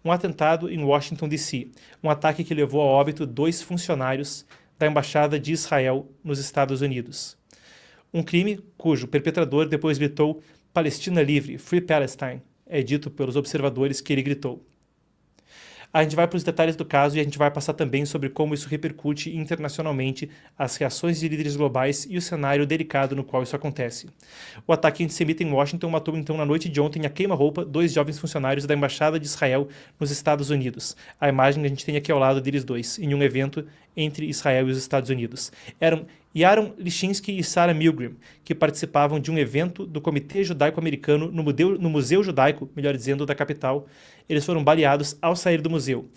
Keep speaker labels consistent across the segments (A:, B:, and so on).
A: um atentado em Washington, D.C., um ataque que levou a óbito 2 funcionários da Embaixada de Israel nos Estados Unidos. Um crime cujo perpetrador depois gritou Palestina livre, Free Palestine. É dito pelos observadores que ele gritou. A gente vai para os detalhes do caso e a gente vai passar também sobre como isso repercute internacionalmente, as reações de líderes globais e o cenário delicado no qual isso acontece. O ataque antissemita em Washington matou então na noite de ontem a queima-roupa 2 jovens funcionários da Embaixada de Israel nos Estados Unidos. A imagem que a gente tem aqui ao lado deles dois, em um evento entre Israel e os Estados Unidos. Eram Yaron Lischinsky e Sarah Milgram, que participavam de um evento do Comitê Judaico-Americano no Museu Judaico, melhor dizendo, da capital. Eles foram baleados ao sair do museu.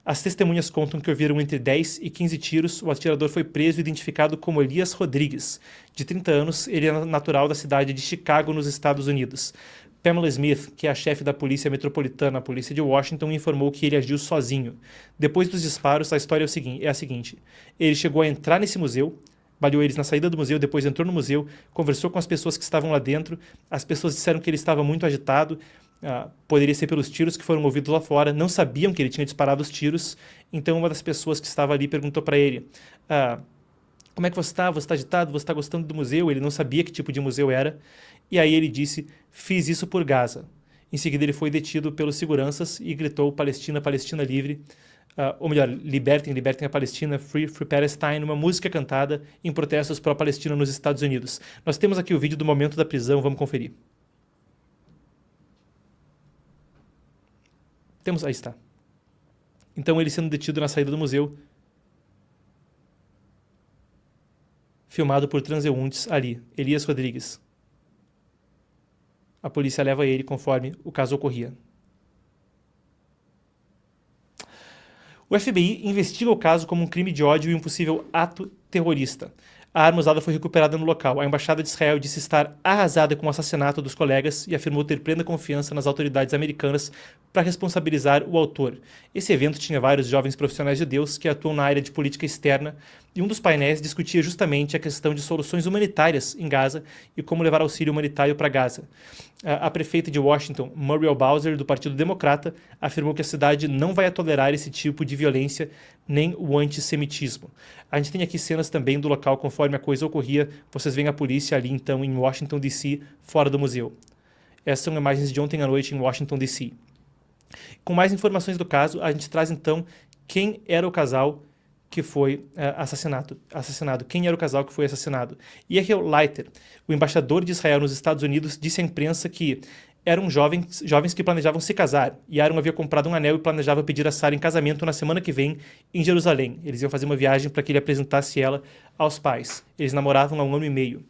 A: As testemunhas contam que ouviram entre 10 e 15 tiros. O atirador foi preso e identificado como Elias Rodrigues. De 30 anos, ele é natural da cidade de Chicago, nos Estados Unidos. Pamela Smith, que é a chefe da Polícia Metropolitana, a Polícia de Washington, informou que ele agiu sozinho. Depois dos disparos, a história é a seguinte. Ele chegou a entrar nesse museu, baleou eles na saída do museu, depois entrou no museu, conversou com as pessoas que estavam lá dentro. As pessoas disseram que ele estava muito agitado, poderia ser pelos tiros que foram ouvidos lá fora, não sabiam que ele tinha disparado os tiros. Então uma das pessoas que estava ali perguntou para ele, como é que você está? Você está agitado? Você está gostando do museu? Ele não sabia que tipo de museu era. E aí ele disse, fiz isso por Gaza. Em seguida ele foi detido pelos seguranças e gritou Palestina, Palestina livre. Ou melhor, libertem, libertem a Palestina, Free Palestine, uma música cantada em protestos pró-Palestina nos Estados Unidos. Nós temos aqui o vídeo do momento da prisão, vamos conferir. Aí está. Então ele sendo detido na saída do museu, filmado por transeuntes ali, Elias Rodrigues. A polícia leva ele conforme o caso ocorria. O FBI investiga o caso como um crime de ódio e um possível ato terrorista. A arma usada foi recuperada no local. A Embaixada de Israel disse estar arrasada com o assassinato dos colegas e afirmou ter plena confiança nas autoridades americanas para responsabilizar o autor. Esse evento tinha vários jovens profissionais judeus que atuam na área de política externa e um dos painéis discutia justamente a questão de soluções humanitárias em Gaza e como levar auxílio humanitário para Gaza. A prefeita de Washington, Muriel Bowser, do Partido Democrata, afirmou que a cidade não vai tolerar esse tipo de violência nem o antissemitismo. A gente tem aqui cenas também do local conforme a coisa ocorria. Vocês veem a polícia ali então em Washington, D.C., fora do museu. Essas são imagens de ontem à noite em Washington, D.C. Com mais informações do caso, a gente traz então quem era o casal que foi assassinado. Quem era o casal que foi assassinado? Yehiel Leiter, o embaixador de Israel nos Estados Unidos, disse à imprensa que eram jovens que planejavam se casar. Yaron havia comprado um anel e planejava pedir a Sarah em casamento na semana que vem em Jerusalém. Eles iam fazer uma viagem para que ele apresentasse ela aos pais. Eles namoravam há 1 ano e meio.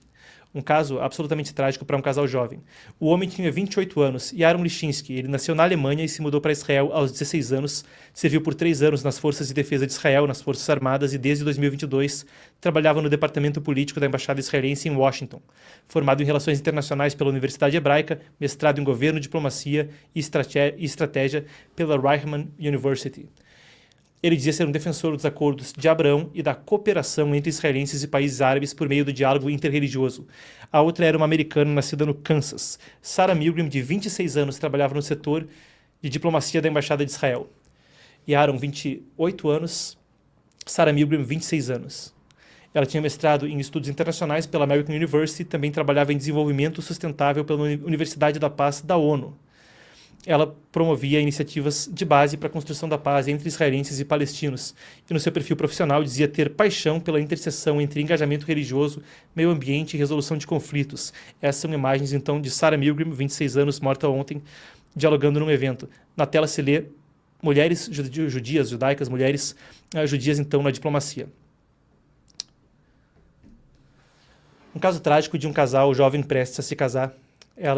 A: Um caso absolutamente trágico para um casal jovem. O homem tinha 28 anos, Yaron Lischinsky. Ele nasceu na Alemanha e se mudou para Israel aos 16 anos. Serviu por 3 anos nas Forças de Defesa de Israel, nas Forças Armadas, e desde 2022 trabalhava no Departamento Político da Embaixada Israelense em Washington. Formado em Relações Internacionais pela Universidade Hebraica, mestrado em Governo, Diplomacia e Estratégia pela Reichman University. Ele dizia ser um defensor dos acordos de Abraão e da cooperação entre israelenses e países árabes por meio do diálogo interreligioso. A outra era uma americana nascida no Kansas. Sarah Milgram, de 26 anos, trabalhava no setor de diplomacia da Embaixada de Israel. Yaron, 28 anos. Sarah Milgram, 26 anos. Ela tinha mestrado em estudos internacionais pela American University, também trabalhava em desenvolvimento sustentável pela Universidade da Paz da ONU. Ela promovia iniciativas de base para a construção da paz entre israelenses e palestinos. E no seu perfil profissional dizia ter paixão pela interseção entre engajamento religioso, meio ambiente e resolução de conflitos. Essas são imagens, então, de Sarah Milgram, 26 anos, morta ontem, dialogando num evento. Na tela se lê mulheres judaicas, mulheres judias, então, na diplomacia. Um caso trágico de um casal jovem prestes a se casar.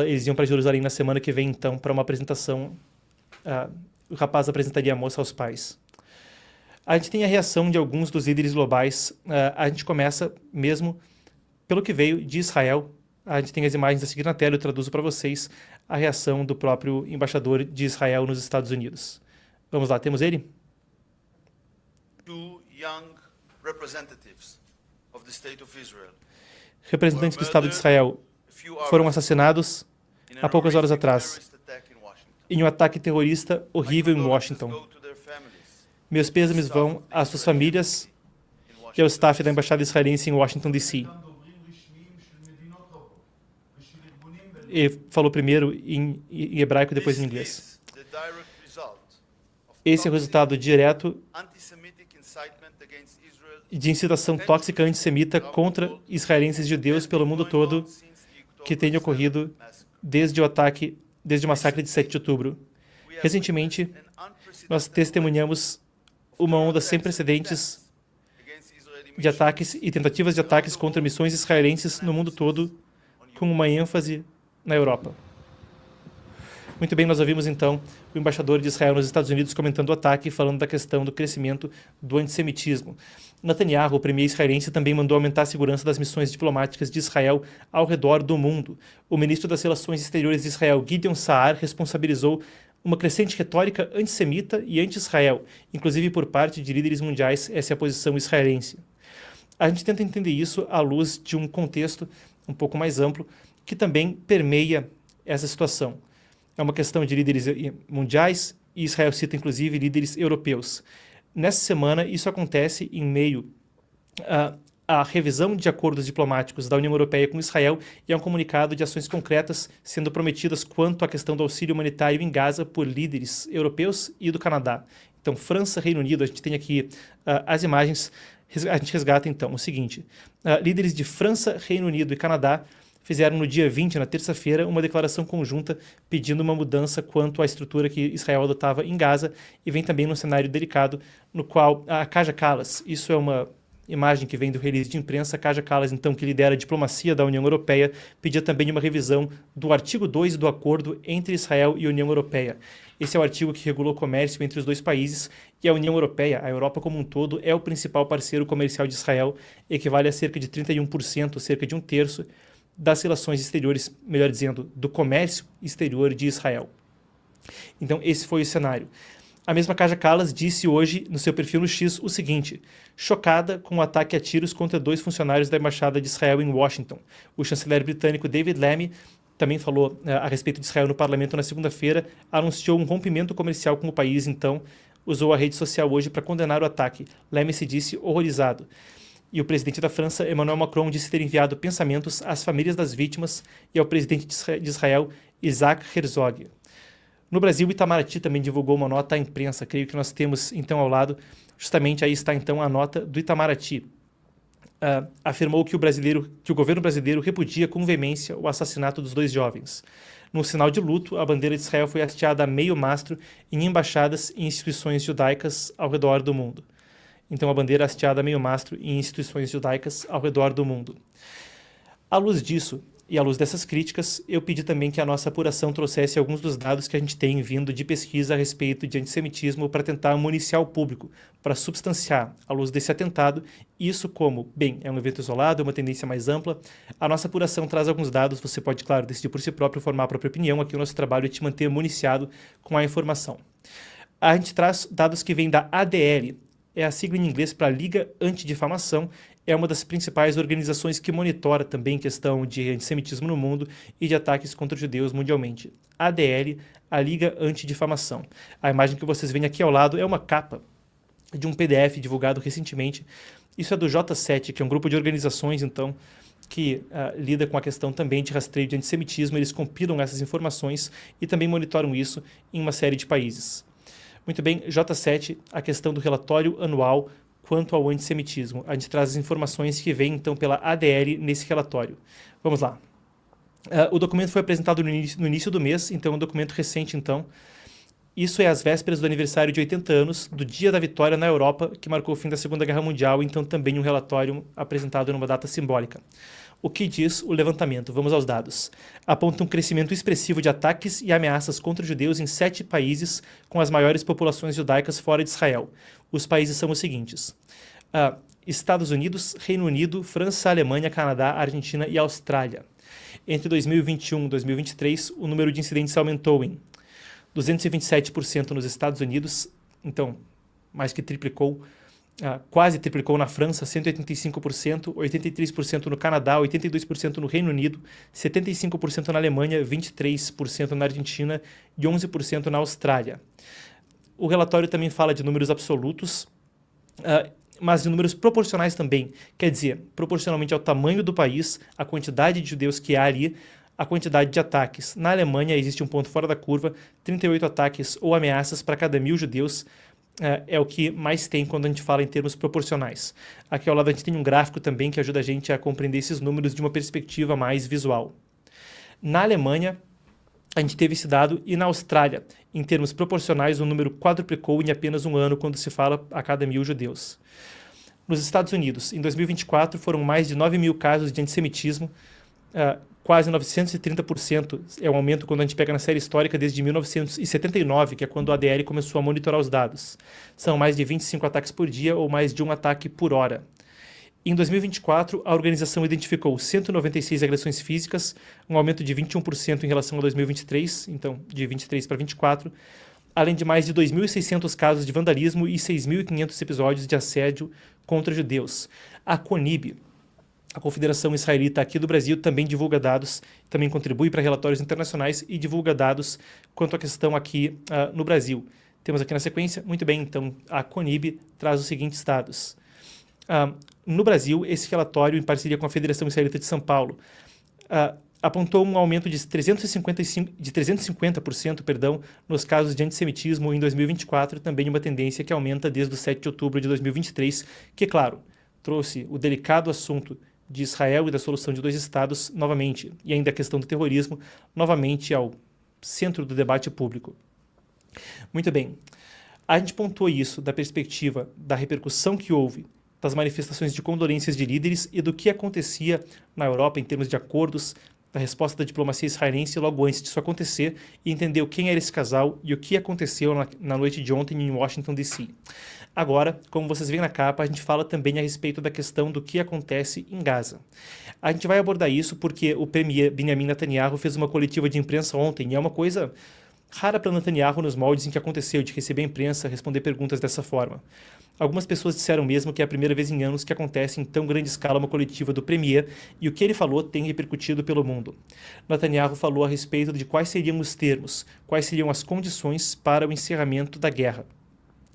A: Eles iam para Jerusalém na semana que vem, então, para uma apresentação. O rapaz apresentaria a moça aos pais. A gente tem a reação de alguns dos líderes globais. A gente começa mesmo pelo que veio de Israel. A gente tem as imagens a seguir na tela, eu traduzo para vocês a reação do próprio embaixador de Israel nos Estados Unidos. Vamos lá, temos ele?
B: Two young representatives of the state of Israel
A: Representantes do Estado de Israel foram assassinados há poucas horas atrás em um ataque terrorista horrível em Washington. Meus pêsames vão às suas famílias e ao staff da Embaixada Israelense em Washington, D.C. Ele falou primeiro em hebraico e depois em inglês. Esse é o resultado direto de incitação tóxica antissemita contra israelenses e judeus pelo mundo todo que tem ocorrido desde o massacre de 7 de outubro. Recentemente, nós testemunhamos uma onda sem precedentes de ataques e tentativas de ataques contra missões israelenses no mundo todo, com uma ênfase na Europa. Muito bem, nós ouvimos então o embaixador de Israel nos Estados Unidos comentando o ataque e falando da questão do crescimento do antissemitismo. Netanyahu, o premier israelense, também mandou aumentar a segurança das missões diplomáticas de Israel ao redor do mundo. O ministro das Relações Exteriores de Israel, Gideon Saar, responsabilizou uma crescente retórica antissemita e anti-Israel, inclusive por parte de líderes mundiais. Essa é a posição israelense. A gente tenta entender isso à luz de um contexto um pouco mais amplo que também permeia essa situação. É uma questão de líderes mundiais e Israel cita inclusive líderes europeus. Nessa semana, isso acontece em meio à revisão de acordos diplomáticos da União Europeia com Israel e a um comunicado de ações concretas sendo prometidas quanto à questão do auxílio humanitário em Gaza por líderes europeus e do Canadá. Então, França, Reino Unido, a gente tem aqui as imagens, a gente resgata então o seguinte: líderes de França, Reino Unido e Canadá fizeram no dia 20, na terça-feira, uma declaração conjunta pedindo uma mudança quanto à estrutura que Israel adotava em Gaza e vem também num cenário delicado no qual a Kaja Kallas, isso é uma imagem que vem do release de imprensa, Kaja Kallas, então, que lidera a diplomacia da União Europeia, pedia também uma revisão do artigo 2 do acordo entre Israel e a União Europeia. Esse é o artigo que regula o comércio entre os dois países e a União Europeia, a Europa como um todo, é o principal parceiro comercial de Israel, equivale a cerca de 31%, cerca de um terço, das relações exteriores, melhor dizendo, do comércio exterior de Israel. Então, esse foi o cenário. A mesma Kaja Kallas disse hoje, no seu perfil no X, o seguinte: chocada com o ataque a tiros contra 2 funcionários da Embaixada de Israel em Washington. O chanceler britânico David Lammy também falou a respeito de Israel no parlamento na segunda-feira, anunciou um rompimento comercial com o país, então usou a rede social hoje para condenar o ataque. Lammy se disse horrorizado. E o presidente da França, Emmanuel Macron, disse ter enviado pensamentos às famílias das vítimas e ao presidente de Israel, Isaac Herzog. No Brasil, Itamaraty também divulgou uma nota à imprensa. Creio que nós temos, então, ao lado, justamente aí está, então, a nota do Itamaraty. Afirmou que o governo brasileiro repudia com veemência o assassinato dos 2 jovens. Num sinal de luto, a bandeira de Israel foi hasteada a meio mastro em embaixadas e instituições judaicas ao redor do mundo. Então, a bandeira hasteada a meio mastro em instituições judaicas ao redor do mundo. À luz disso, e à luz dessas críticas, eu pedi também que a nossa apuração trouxesse alguns dos dados que a gente tem vindo de pesquisa a respeito de antissemitismo para tentar municiar o público, para substanciar, à luz desse atentado, isso como, bem, é um evento isolado, é uma tendência mais ampla. A nossa apuração traz alguns dados, você pode, claro, decidir por si próprio, formar a própria opinião. Aqui o nosso trabalho é te manter municiado com a informação. A gente traz dados que vêm da ADL, é a sigla em inglês para Liga Antidifamação, é uma das principais organizações que monitora também questão de antissemitismo no mundo e de ataques contra judeus mundialmente. ADL, a Liga Antidifamação. A imagem que vocês veem aqui ao lado é uma capa de um PDF divulgado recentemente. Isso é do J7, que é um grupo de organizações, então, que lida com a questão também de rastreio de antissemitismo. Eles compilam essas informações e também monitoram isso em uma série de países. Muito bem, J7, a questão do relatório anual quanto ao antissemitismo. A gente traz as informações que vêm, então, pela ADL nesse relatório. Vamos lá. O documento foi apresentado no início do mês, então é um documento recente, então. Isso é às vésperas do aniversário de 80 anos do Dia da Vitória na Europa, que marcou o fim da Segunda Guerra Mundial, então também um relatório apresentado numa data simbólica. O que diz o levantamento? Vamos aos dados. Aponta um crescimento expressivo de ataques e ameaças contra judeus em 7 países com as maiores populações judaicas fora de Israel. Os países são os seguintes: Estados Unidos, Reino Unido, França, Alemanha, Canadá, Argentina e Austrália. Entre 2021 e 2023, o número de incidentes aumentou em 227% nos Estados Unidos, então mais que triplicou. quase triplicou na França, 185%, 83% no Canadá, 82% no Reino Unido, 75% na Alemanha, 23% na Argentina e 11% na Austrália. O relatório também fala de números absolutos, mas de números proporcionais também. Quer dizer, proporcionalmente ao tamanho do país, a quantidade de judeus que há ali, a quantidade de ataques. Na Alemanha existe um ponto fora da curva, 38 ataques ou ameaças para cada 1.000 judeus, é o que mais tem quando a gente fala em termos proporcionais. Aqui ao lado a gente tem um gráfico também que ajuda a gente a compreender esses números de uma perspectiva mais visual. Na Alemanha, a gente teve esse dado, e na Austrália, em termos proporcionais, o número quadruplicou em apenas um ano quando se fala a cada 1.000 judeus. Nos Estados Unidos, em 2024, foram mais de 9.000 casos de antissemitismo, quase 930%. É um aumento quando a gente pega na série histórica desde 1979, que é quando o ADL começou a monitorar os dados. São mais de 25 ataques por dia ou mais de um ataque por hora. Em 2024, a organização identificou 196 agressões físicas, um aumento de 21% em relação a 2023, então de 23 para 24, além de mais de 2.600 casos de vandalismo e 6.500 episódios de assédio contra judeus. A CONIB, a Confederação Israelita aqui do Brasil, também divulga dados, também contribui para relatórios internacionais e divulga dados quanto à questão aqui no Brasil. Temos aqui na sequência, muito bem, então a CONIB traz os seguintes dados. No Brasil, esse relatório, em parceria com a Federação Israelita de São Paulo, apontou um aumento de 350% nos casos de antissemitismo em 2024, também uma tendência que aumenta desde o 7 de outubro de 2023, que, claro, trouxe o delicado assunto de Israel e da solução de 2 estados novamente, e ainda a questão do terrorismo, novamente ao centro do debate público. Muito bem, a gente pontuou isso da perspectiva da repercussão que houve, das manifestações de condolências de líderes e do que acontecia na Europa em termos de acordos, da resposta da diplomacia israelense logo antes disso acontecer, e entendeu quem era esse casal e o que aconteceu na noite de ontem em Washington, D.C. Agora, como vocês veem na capa, a gente fala também a respeito da questão do que acontece em Gaza. A gente vai abordar isso porque o premier Benjamin Netanyahu fez uma coletiva de imprensa ontem, e é uma coisa rara para Netanyahu nos moldes em que aconteceu, de receber a imprensa, responder perguntas dessa forma. Algumas pessoas disseram mesmo que é a primeira vez em anos que acontece em tão grande escala uma coletiva do premier, e o que ele falou tem repercutido pelo mundo. Netanyahu falou a respeito de quais seriam os termos, quais seriam as condições para o encerramento da guerra.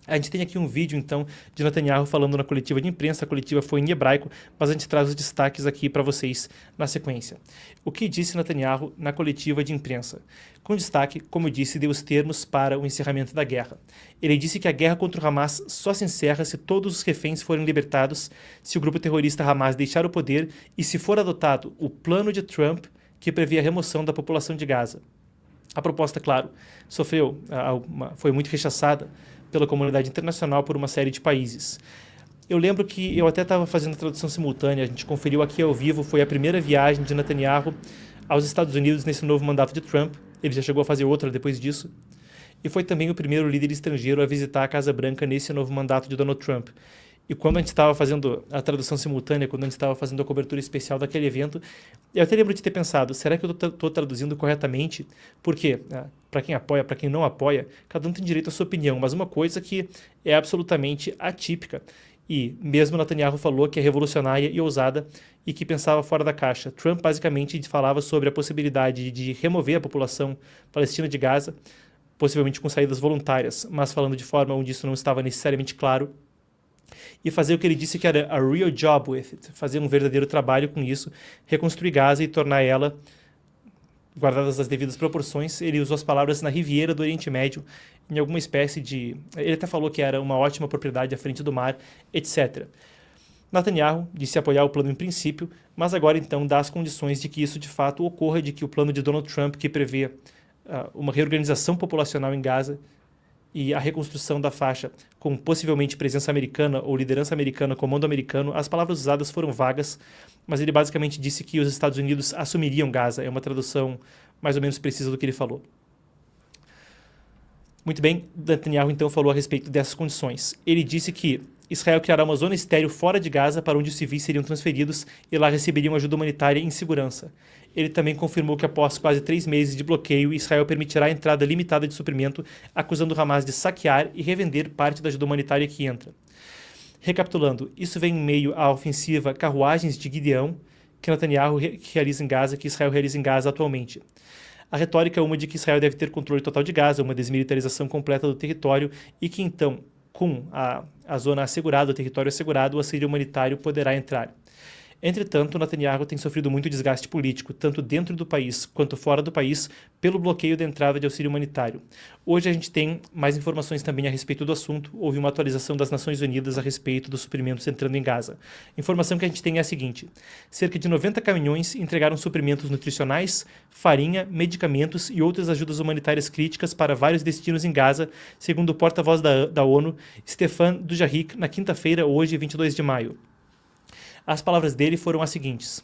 A: A gente tem aqui um vídeo, então, de Netanyahu falando na coletiva de imprensa. A coletiva foi em hebraico, mas a gente traz os destaques aqui para vocês na sequência. O que disse Netanyahu na coletiva de imprensa? Com destaque, como eu disse, deu os termos para o encerramento da guerra. Ele disse que a guerra contra o Hamas só se encerra se todos os reféns forem libertados, se o grupo terrorista Hamas deixar o poder e se for adotado o plano de Trump, que prevê a remoção da população de Gaza. A proposta, claro, foi muito rechaçada pela comunidade internacional por uma série de países. Eu lembro que eu até estava fazendo a tradução simultânea, a gente conferiu aqui ao vivo, foi a primeira viagem de Netanyahu aos Estados Unidos nesse novo mandato de Trump, ele já chegou a fazer outra depois disso, e foi também o primeiro líder estrangeiro a visitar a Casa Branca nesse novo mandato de Donald Trump. E quando a gente estava fazendo a tradução simultânea, quando a gente estava fazendo a cobertura especial daquele evento, eu até lembro de ter pensado, será que eu estou traduzindo corretamente? Porque, para quem apoia, para quem não apoia, cada um tem direito à sua opinião, mas uma coisa que é absolutamente atípica, e mesmo Netanyahu falou que é revolucionária e ousada e que pensava fora da caixa. Trump basicamente falava sobre a possibilidade de remover a população palestina de Gaza, possivelmente com saídas voluntárias, mas falando de forma onde isso não estava necessariamente claro, e fazer o que ele disse que era a real job with it, fazer um verdadeiro trabalho com isso, reconstruir Gaza e tornar ela, guardadas as devidas proporções. Ele usou as palavras na Riviera do Oriente Médio, em alguma espécie de... Ele até falou que era uma ótima propriedade à frente do mar, etc. Netanyahu disse apoiar o plano em princípio, mas agora então dá as condições de que isso de fato ocorra, de que o plano de Donald Trump, que prevê uma reorganização populacional em Gaza, e a reconstrução da faixa com possivelmente presença americana ou liderança americana, comando americano, as palavras usadas foram vagas, mas ele basicamente disse que os Estados Unidos assumiriam Gaza. É uma tradução mais ou menos precisa do que ele falou. Muito bem, Netanyahu então falou a respeito dessas condições. Ele disse que Israel criará uma zona estéril fora de Gaza para onde os civis seriam transferidos e lá receberiam ajuda humanitária em segurança. Ele também confirmou que após quase 3 meses de bloqueio, Israel permitirá a entrada limitada de suprimento, acusando o Hamas de saquear e revender parte da ajuda humanitária que entra. Recapitulando, isso vem em meio à ofensiva Carruagens de Gideão, que Netanyahu realiza em Gaza, que Israel realiza em Gaza atualmente. A retórica é uma de que Israel deve ter controle total de Gaza, uma desmilitarização completa do território e que então, com a zona assegurada, o território assegurado, o auxílio humanitário poderá entrar. Entretanto, Netanyahu tem sofrido muito desgaste político, tanto dentro do país quanto fora do país, pelo bloqueio da entrada de auxílio humanitário. Hoje a gente tem mais informações também a respeito do assunto. Houve uma atualização das Nações Unidas a respeito dos suprimentos entrando em Gaza. A informação que a gente tem é a seguinte: cerca de 90 caminhões entregaram suprimentos nutricionais, farinha, medicamentos e outras ajudas humanitárias críticas para vários destinos em Gaza, segundo o porta-voz da ONU, Stefan Dujarric, na quinta-feira, hoje, 22 de maio. As palavras dele foram as seguintes: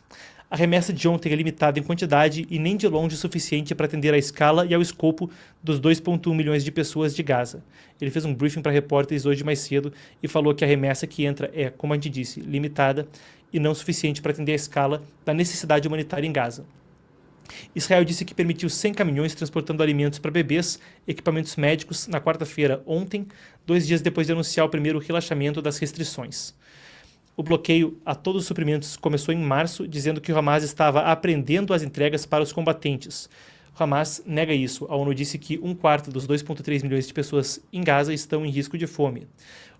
A: a remessa de ontem é limitada em quantidade e nem de longe suficiente para atender à escala e ao escopo dos 2,1 milhões de pessoas de Gaza. Ele fez um briefing para repórteres hoje mais cedo e falou que a remessa que entra é, como a gente disse, limitada e não suficiente para atender à escala da necessidade humanitária em Gaza. Israel disse que permitiu 100 caminhões transportando alimentos para bebês, equipamentos médicos, na quarta-feira, ontem, 2 dias depois de anunciar o primeiro relaxamento das restrições. O bloqueio a todos os suprimentos começou em março, dizendo que o Hamas estava apreendendo as entregas para os combatentes. O Hamas nega isso. A ONU disse que 1/4 dos 2,3 milhões de pessoas em Gaza estão em risco de fome.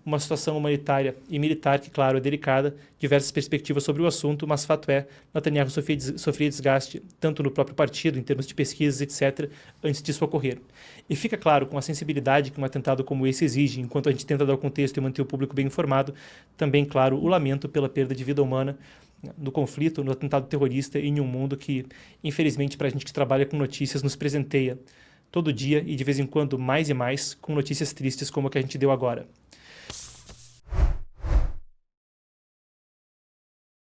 A: Uma situação humanitária e militar que, claro, é delicada, diversas perspectivas sobre o assunto, mas fato é, Netanyahu sofria desgaste, tanto no próprio partido, em termos de pesquisas, etc., antes disso ocorrer. E fica claro, com a sensibilidade que um atentado como esse exige, enquanto a gente tenta dar o contexto e manter o público bem informado, também, claro, o lamento pela perda de vida humana no conflito, no atentado terrorista e em um mundo que, infelizmente, para a gente que trabalha com notícias, nos presenteia todo dia e, de vez em quando, mais e mais, com notícias tristes como a que a gente deu agora.